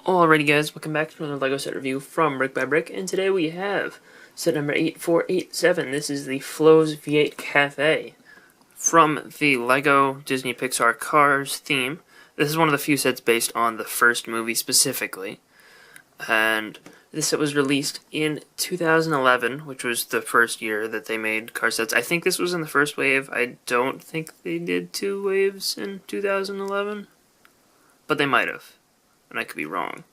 Alrighty guys, welcome back to another LEGO set review from BrickByBrick, and today we have set number 8487. This is the Flo's V8 Cafe from the LEGO Disney-Pixar Cars theme. This is one of the few sets based on the first movie specifically, and this set was released in 2011, which was the first year that they made car sets. I think this was in the first wave. I don't think they did two waves in 2011, but they might have. And I could be wrong.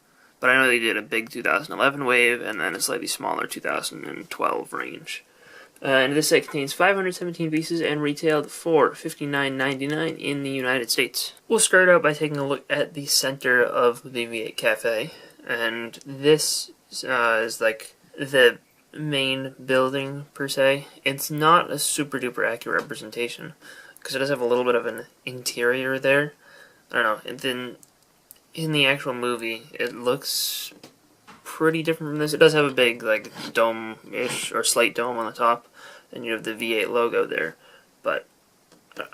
But I know they did a big 2011 wave and then a slightly smaller 2012 range. And this set contains 517 pieces and retailed for $59.99 in the United States. We'll start out by taking a look at the center of the V8 Cafe. And this is like the main building, per se. It's not a super duper accurate representation, because it does have a little bit of an interior there. I don't know, and then in the actual movie, it looks pretty different from this. It does have a big, like, dome-ish, or slate dome on the top, and you have the V8 logo there, but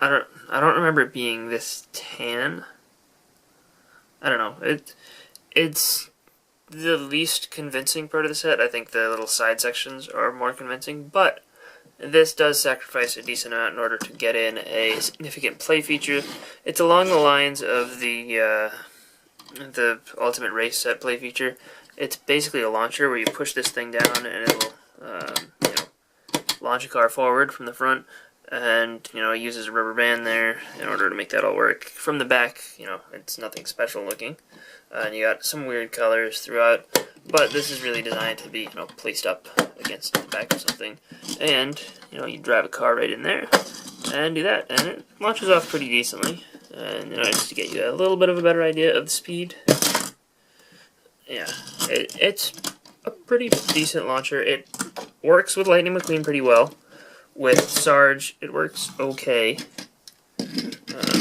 I don't remember it being this tan. I don't know. It's the least convincing part of the set. I think the little side sections are more convincing, but this does sacrifice a decent amount in order to get in a significant play feature. It's along the lines of the Ultimate Race set play feature. It's basically a launcher where you push this thing down and it'll launch a car forward from the front, and it uses a rubber band there in order to make that all work. From the back, it's nothing special looking, and you got some weird colors throughout, but this is really designed to be placed up against the back of something, and you drive a car right in there and do that, and it launches off pretty decently. And just to get you a little bit of a better idea of the speed, yeah, it's a pretty decent launcher. It works with Lightning McQueen pretty well. With Sarge, it works okay.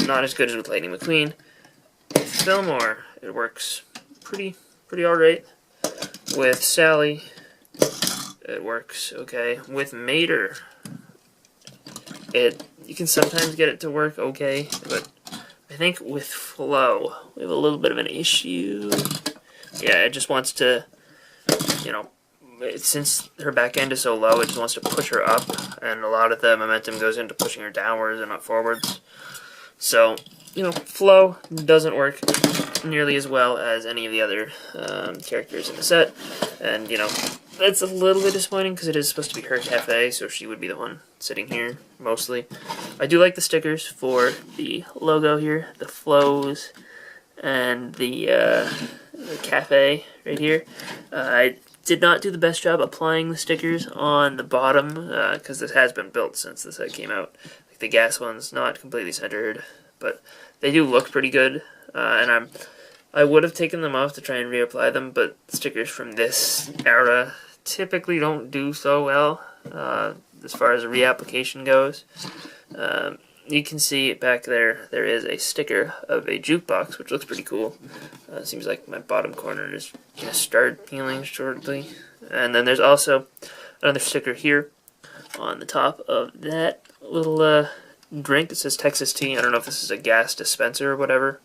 Not as good as with Lightning McQueen. With Fillmore, it works pretty alright. With Sally, it works okay. With Mater, you can sometimes get it to work okay, but I think with Flo, we have a little bit of an issue. Yeah, it just wants to, since her back end is so low, it just wants to push her up, and a lot of the momentum goes into pushing her downwards and not forwards. So, Flo doesn't work nearly as well as any of the other characters in the set, and, that's a little bit disappointing because it is supposed to be her cafe, so she would be the one sitting here, mostly. I do like the stickers for the logo here, the flows, and the cafe right here. I did not do the best job applying the stickers on the bottom, because this has been built since the set came out. Like the gas one's not completely centered, but they do look pretty good, and I would have taken them off to try and reapply them, but stickers from this era typically don't do so well as far as a reapplication goes. You can see back there is a sticker of a jukebox, which looks pretty cool. Seems like my bottom corner is going to start peeling shortly. And then there's also another sticker here on the top of that little drink. It says Texas Tea. I don't know if this is a gas dispenser or whatever.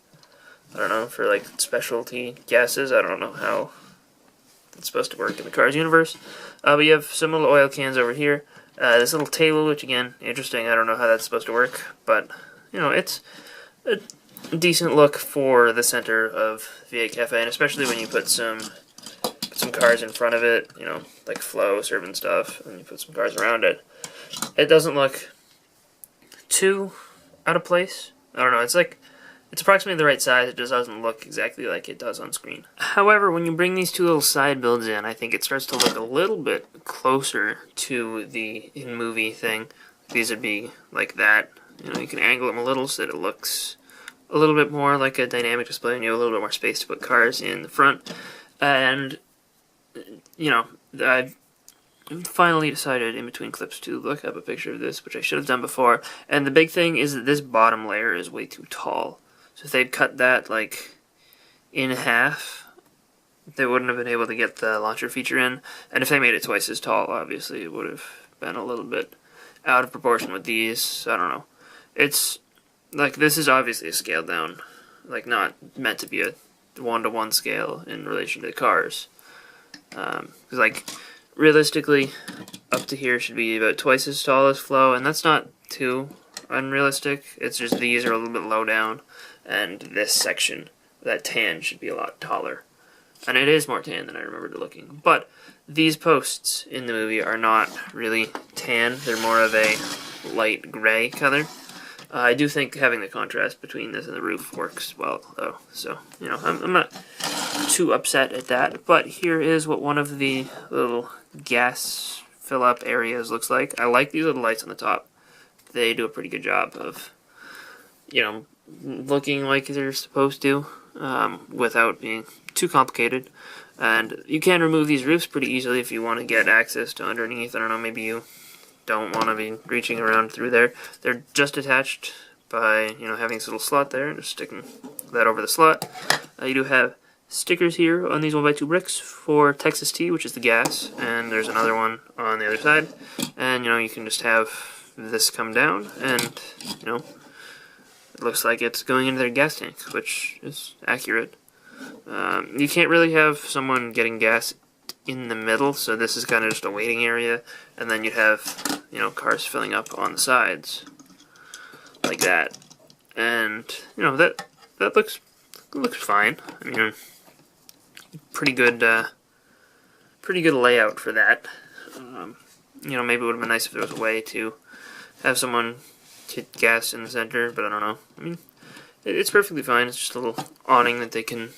I don't know, for like specialty gases. I don't know how it's supposed to work in the Cars universe. But you have some little oil cans over here. This little table, which again, interesting. I don't know how that's supposed to work, but it's a decent look for the center of V8 Cafe, and especially when you put some cars in front of it, like Flo serving stuff, and you put some cars around it. It doesn't look too out of place. I don't know. It's approximately the right size. It just doesn't look exactly like it does on screen. However, when you bring these two little side builds in, I think it starts to look a little bit closer to the in-movie thing. These would be like that. You can angle them a little so that it looks a little bit more like a dynamic display, and you have a little bit more space to put cars in the front. And, I've finally decided in between clips to look up a picture of this, which I should have done before. And the big thing is that this bottom layer is way too tall. So if they'd cut that, in half, they wouldn't have been able to get the launcher feature in. And if they made it twice as tall, obviously, it would have been a little bit out of proportion with these. I don't know. It's, this is obviously a scaled down, not meant to be a 1-to-1 scale in relation to the cars. Because, like, realistically, up to here should be about twice as tall as Flo, and that's not too unrealistic. It's just these are a little bit low down, and this section, that tan, should be a lot taller. And it is more tan than I remembered looking. But these posts in the movie are not really tan. They're more of a light gray color. I do think having the contrast between this and the roof works well, though. So, you know, I'm not too upset at that. But here is what one of the little gas fill-up areas looks like. I like these little lights on the top. They do a pretty good job of, you know, looking like they're supposed to, without being too complicated. And you can remove these roofs pretty easily if you want to get access to underneath. I don't know, maybe you don't want to be reaching around through there. They're just attached by, you know, having this little slot there and just sticking that over the slot. You do have stickers here on these 1x2 bricks for Texas Tea, which is the gas, and there's another one on the other side. And, you know, you can just have this come down and, you know, it looks like it's going into their gas tank, which is accurate. You can't really have someone getting gas in the middle, so this is kind of just a waiting area, and then you'd have, you know, cars filling up on the sides like that. And, you know, that looks fine. I mean, pretty good layout for that. You know, maybe it would have been nice if there was a way to have someone get gas in the center, but I don't know. I mean, it's perfectly fine. It's just a little awning that they can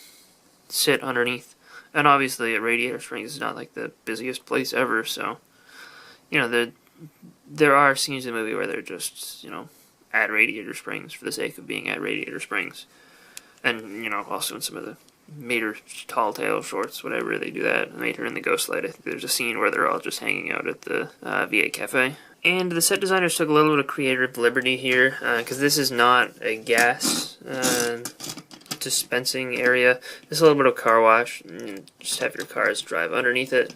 sit underneath. And obviously, at Radiator Springs is not like the busiest place ever, so, you know, there are scenes in the movie where they're just, you know, at Radiator Springs for the sake of being at Radiator Springs. And, you know, also in some of the Mater Tall Tale shorts, whatever, they do that. Mater in the Ghost Light, I think there's a scene where they're all just hanging out at the V8 Cafe. And the set designers took a little bit of creative liberty here, because this is not a gas dispensing area. This is a little bit of car wash, and just have your cars drive underneath it.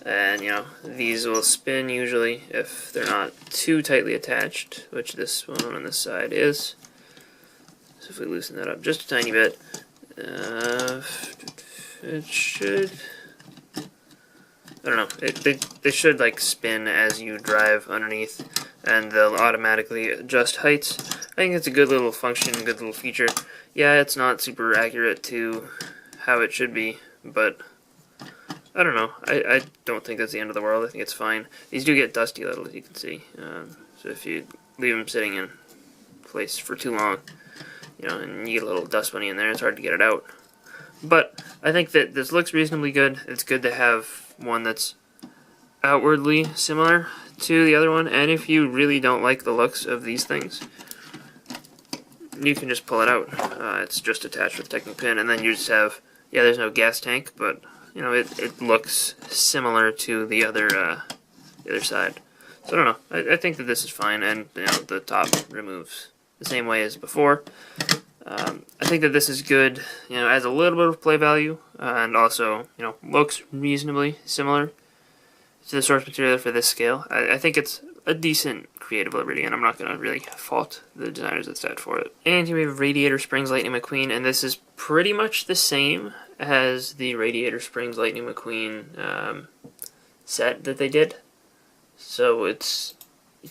And, you know, these will spin usually if they're not too tightly attached, which this one on this side is. So if we loosen that up just a tiny bit, it should, I don't know, they should like spin as you drive underneath, and they'll automatically adjust heights. I think it's a good little function, good little feature. Yeah, it's not super accurate to how it should be, but I don't know. I don't think that's the end of the world. I think it's fine. These do get dusty a little, as you can see. So if you leave them sitting in place for too long, you know, and you get a little dust bunny in there, it's hard to get it out. But I think that this looks reasonably good. It's good to have one that's outwardly similar to the other one. And if you really don't like the looks of these things, you can just pull it out. It's just attached with a Technic pin, and then you just have, yeah, there's no gas tank, but, you know, it looks similar to the other side. So I don't know. I think that this is fine, and, you know, the top removes the same way as before. I think that this is good, you know, adds a little bit of play value, and also, you know, looks reasonably similar to the source material for this scale. I think it's a decent creative liberty, and I'm not going to really fault the designers that set for it. And here we have Radiator Springs Lightning McQueen, and this is pretty much the same as the Radiator Springs Lightning McQueen set that they did. So it's,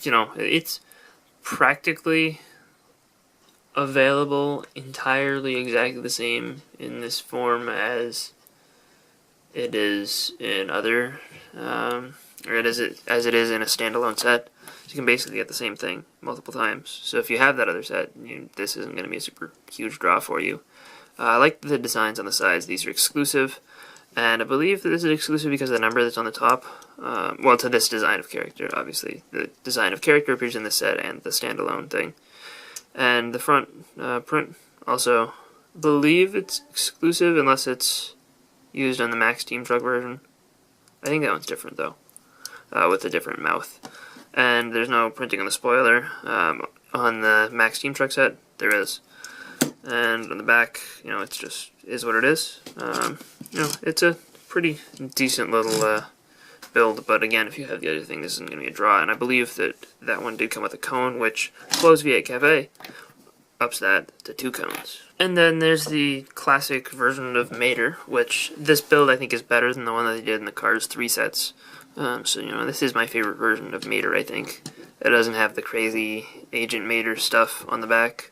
you know, it's practically available entirely exactly the same in this form as it is in other, or as it is in a standalone set. So you can basically get the same thing multiple times. So if you have that other set, this isn't going to be a super huge draw for you. I like the designs on the sides. These are exclusive, and I believe that this is exclusive because of the number that's on the top. Well, to this design of character, obviously. The design of character appears in the set and the standalone thing. And the front print also, believe it's exclusive unless it's used on the Max Team Truck version. I think that one's different though, with a different mouth. And there's no printing on the spoiler. On the Max Team Truck set, there is. And on the back, you know, it's just is what it is. You know, it's a pretty decent little build, but again, if you have the other thing, this isn't going to be a draw. And I believe that that one did come with a cone, which Flo's V8 Cafe ups that to 2 cones. And then there's the classic version of Mater, which this build I think is better than the one that they did in the Cars 3 sets. So, you know, this is my favorite version of Mater, I think. It doesn't have the crazy Agent Mater stuff on the back.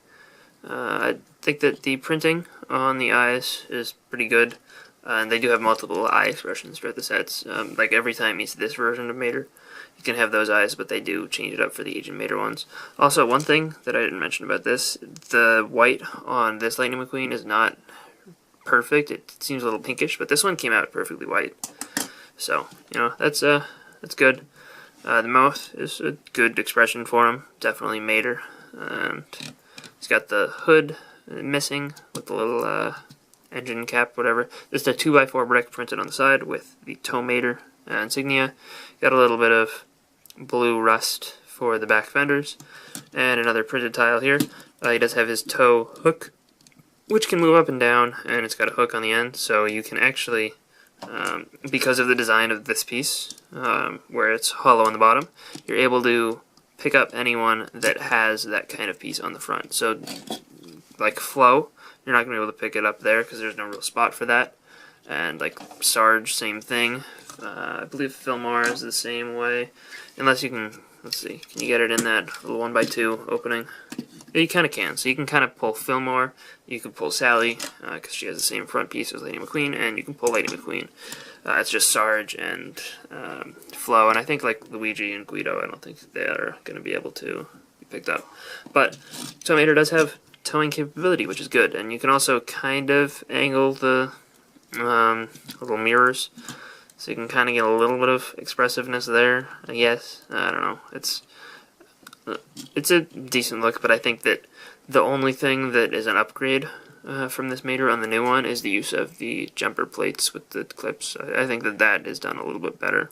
I think that the printing on the eyes is pretty good. And they do have multiple eye expressions throughout the sets. Like every time you see this version of Mater, you can have those eyes, but they do change it up for the Agent Mater ones. Also, one thing that I didn't mention about this, the white on this Lightning McQueen is not perfect. It seems a little pinkish, but this one came out perfectly white. So, you know, that's good. The mouth is a good expression for him. Definitely Mater. And he's got the hood missing with the little engine cap, whatever. This is a 2x4 brick printed on the side with the Tow Mater insignia. Got a little bit of blue rust for the back fenders. And another printed tile here. He does have his tow hook, which can move up and down, and it's got a hook on the end, so you can actually, because of the design of this piece, where it's hollow on the bottom, you're able to pick up anyone that has that kind of piece on the front. So, like Flo, you're not going to be able to pick it up there because there's no real spot for that. And like Sarge, same thing. I believe Fillmore is the same way. Unless you can, let's see, can you get it in that little 1x2 opening? You kind of can. So you can kind of pull Fillmore, you can pull Sally, because she has the same front piece as Lady McQueen, and you can pull Lady McQueen. It's just Sarge and Flo, and I think like Luigi and Guido, I don't think they are going to be able to be picked up. But Tow Mater does have towing capability, which is good, and you can also kind of angle the little mirrors, so you can kind of get a little bit of expressiveness there, I guess. I don't know. It's a decent look, but I think that the only thing that is an upgrade from this Mater on the new one is the use of the jumper plates with the clips. I think that that is done a little bit better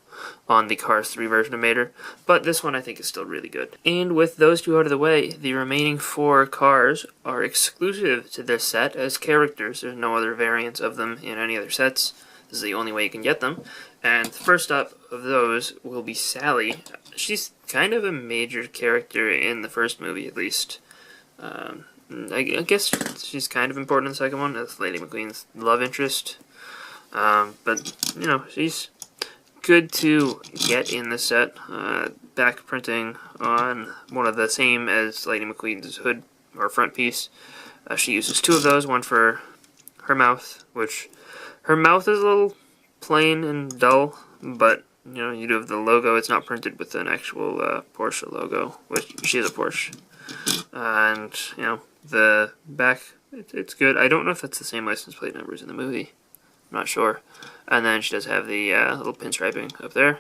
on the Cars 3 version of Mater, but this one I think is still really good. And with those two out of the way, the remaining 4 cars are exclusive to this set as characters. There's no other variants of them in any other sets. This is the only way you can get them. And first up of those will be Sally. She's kind of a major character in the first movie, at least. I guess she's kind of important in the second one, as Lady McQueen's love interest. But, you know, she's good to get in the set. Back printing on one of the same as Lady McQueen's hood, or front piece. She uses 2 of those, one for her mouth, which her mouth is a little plain and dull, but, you know, you do have the logo. It's not printed with an actual Porsche logo, which she is a Porsche. And, you know, the back, it's good. I don't know if that's the same license plate numbers in the movie. I'm not sure. And then she does have the little pinstriping up there.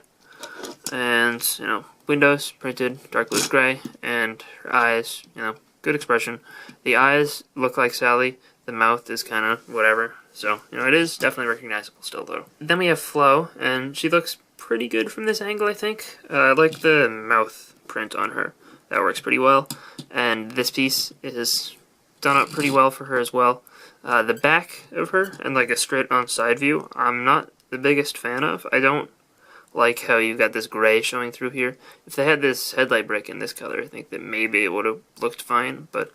And, you know, windows printed dark bluish gray, and her eyes, you know, good expression. The eyes look like Sally. The mouth is kind of whatever. So, you know, it is definitely recognizable still, though. Then we have Flo, and she looks pretty good from this angle, I think. I like the mouth print on her. That works pretty well. And this piece is done up pretty well for her as well. The back of her, and like a straight-on side view, I'm not the biggest fan of. I don't like how you've got this gray showing through here. If they had this headlight brick in this color, I think that maybe it would have looked fine, but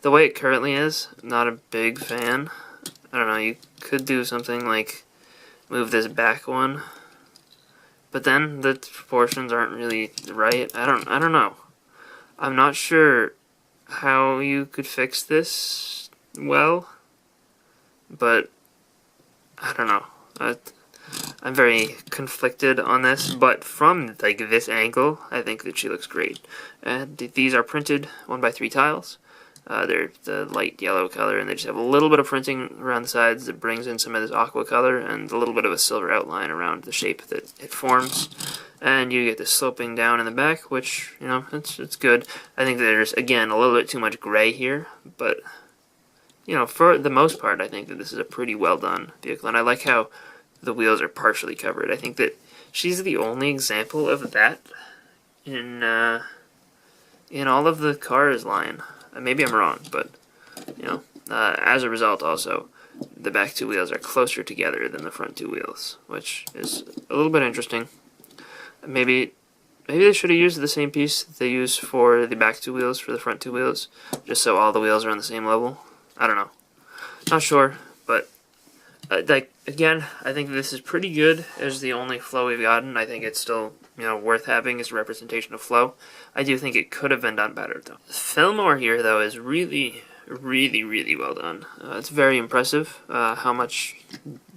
the way it currently is, not a big fan. I don't know, you could do something like move this back one, but then the proportions aren't really right. I don't know. I'm not sure how you could fix this well, but I don't know. I'm very conflicted on this, but from like this angle, I think that she looks great. And these are printed 1x3 tiles. They're the light yellow color, and they just have a little bit of printing around the sides that brings in some of this aqua color and a little bit of a silver outline around the shape that it forms. And you get this sloping down in the back, which, you know, it's good. I think there's, again, a little bit too much gray here, but, you know, for the most part, I think that this is a pretty well done vehicle, and I like how the wheels are partially covered. I think that she's the only example of that in all of the Cars line. Maybe I'm wrong, but, you know, as a result, also, the back 2 wheels are closer together than the front 2 wheels, which is a little bit interesting. Maybe maybe they should have used the same piece that they used for the back two wheels for the front two wheels, just so all the wheels are on the same level. I don't know. Not sure, but like again, I think this is pretty good as the only flow we've gotten. I think it's still, you know, worth having as a representation of flow. I do think it could have been done better though. Fillmore here though is really well done. It's very impressive how much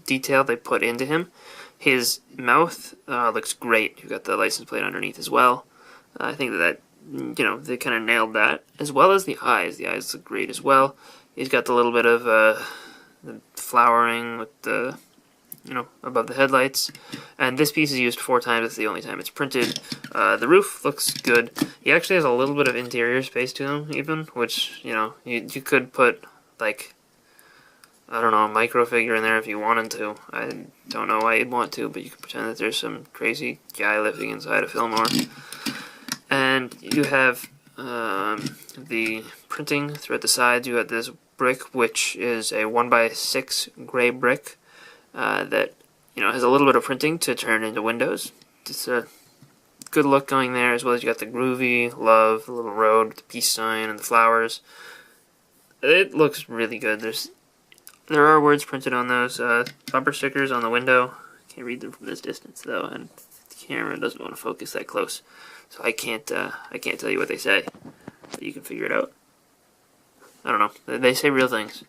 detail they put into him. His mouth looks great. You've got the license plate underneath as well. I think that, you know, they kind of nailed that, as well as the eyes. The eyes look great as well. He's got the little bit of the flowering with the, you know, above the headlights. And this piece is used 4 times. It's the only time it's printed. The roof looks good. He actually has a little bit of interior space to him, even, which, you know, you could put, like, I don't know, a micro figure in there if you wanted to. I don't know why you'd want to, but you could pretend that there's some crazy guy living inside of Fillmore. And you have the printing throughout the sides. You have this brick, which is a 1x6 gray brick that, you know, has a little bit of printing to turn into windows. It's a good look going there, as well as you got the groovy love, the little road, the peace sign, and the flowers. It looks really good. There are words printed on those bumper stickers on the window. Can't read them from this distance though, and the camera doesn't want to focus that close, so I can't tell you what they say. But you can figure it out. I don't know. They say real things.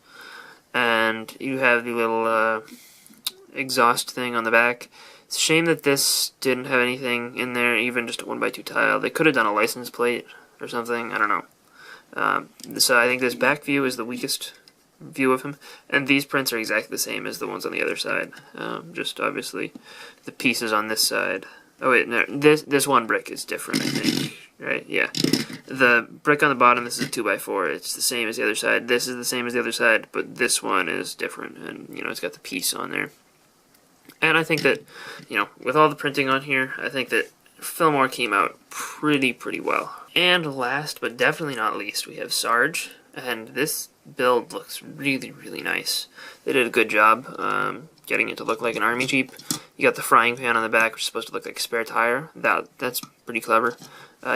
And you have the little exhaust thing on the back. It's a shame that this didn't have anything in there, even just a 1x2 tile. They could have done a license plate or something. I don't know. So I think this back view is the weakest view of him, and these prints are exactly the same as the ones on the other side. Just obviously the pieces on this side. Oh wait, no, this one brick is different, I think. Right? Yeah. The brick on the bottom, this is a 2x4. It's the same as the other side. This is the same as the other side, but this one is different, and you know, it's got the piece on there. And I think that, you know, with all the printing on here, I think that Fillmore came out pretty well. And last, but definitely not least, we have Sarge, and this build looks really nice. They did a good job getting it to look like an army jeep. You got the frying pan on the back, which is supposed to look like a spare tire. That's pretty clever.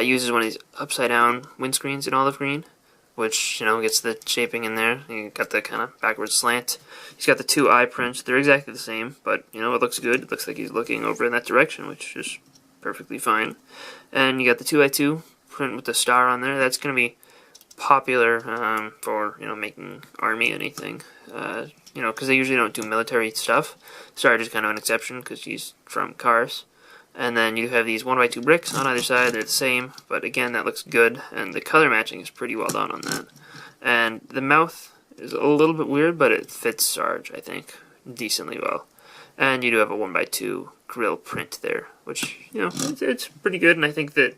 Uses one of these upside down windscreens in olive green, which, you know, gets the shaping in there. You got the kind of backwards slant. He's got the 2 eye prints. They're exactly the same, but, you know, it looks good. It looks like he's looking over in that direction, which is perfectly fine. And you got the 2x2 print with the star on there. That's going to be popular for, you know, making army anything. You know, because they usually don't do military stuff. Sarge is kind of an exception because he's from Cars. And then you have these 1x2 bricks on either side. They're the same, but again, that looks good. And the color matching is pretty well done on that. And the mouth is a little bit weird, but it fits Sarge, I think, decently well. And you do have a 1x2 grill print there, which, you know, it's pretty good. And I think that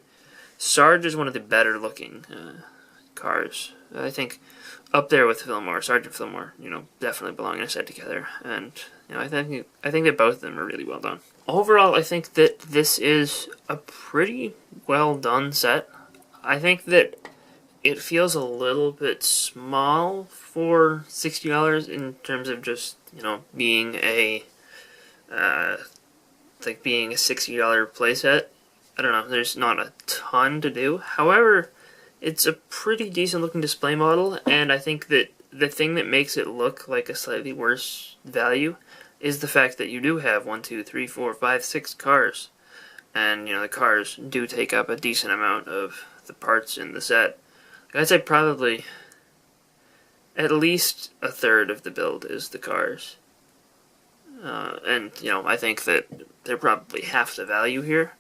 Sarge is one of the better looking cars. I think up there with Fillmore, Sarge and Fillmore, you know, definitely belong in a set together. And, you know, I think that both of them are really well done. Overall, I think that this is a pretty well done set. I think that it feels a little bit small for $60 in terms of just, you know, being a being a $60 playset. I don't know, there's not a ton to do. However, it's a pretty decent looking display model, and I think that the thing that makes it look like a slightly worse value is the fact that you do have 1, 2, 3, 4, 5, 6 cars. And, you know, the cars do take up a decent amount of the parts in the set. I'd say probably at least a third of the build is the cars. And, you know, I think that they're probably half the value here.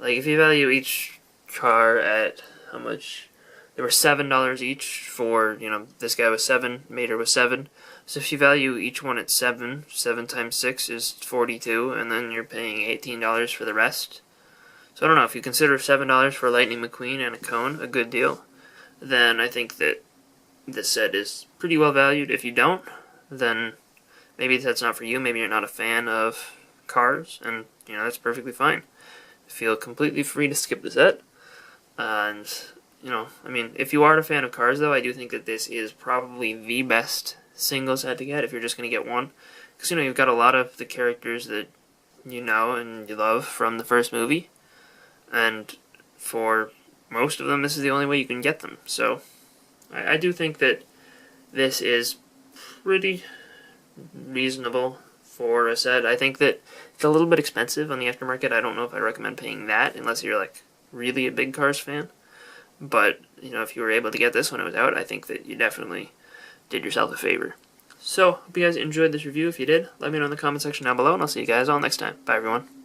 Like, if you value each car at how much? They were $7 each for, you know, this guy was 7, Mater was 7. So if you value each one at 7 times 6 is 42, and then you're paying $18 for the rest. So I don't know, if you consider $7 for a Lightning McQueen and a cone a good deal, then I think that this set is pretty well valued. If you don't, then maybe that's not for you. Maybe you're not a fan of cars, and, you know, that's perfectly fine. Feel completely free to skip the set. And, you know, I mean, if you are a fan of cars, though, I do think that this is probably the best single set to get if you're just going to get one. Because, you know, you've got a lot of the characters that you know and you love from the first movie. and for most of them, this is the only way you can get them. So I do think that this is pretty reasonable for a set. I think that it's a little bit expensive on the aftermarket. I don't know if I recommend paying that unless you're like really a big Cars fan. But, you know, if you were able to get this when it was out, I think that you definitely did yourself a favor. So, hope you guys enjoyed this review. If you did, let me know in the comment section down below, and I'll see you guys all next time. Bye, everyone.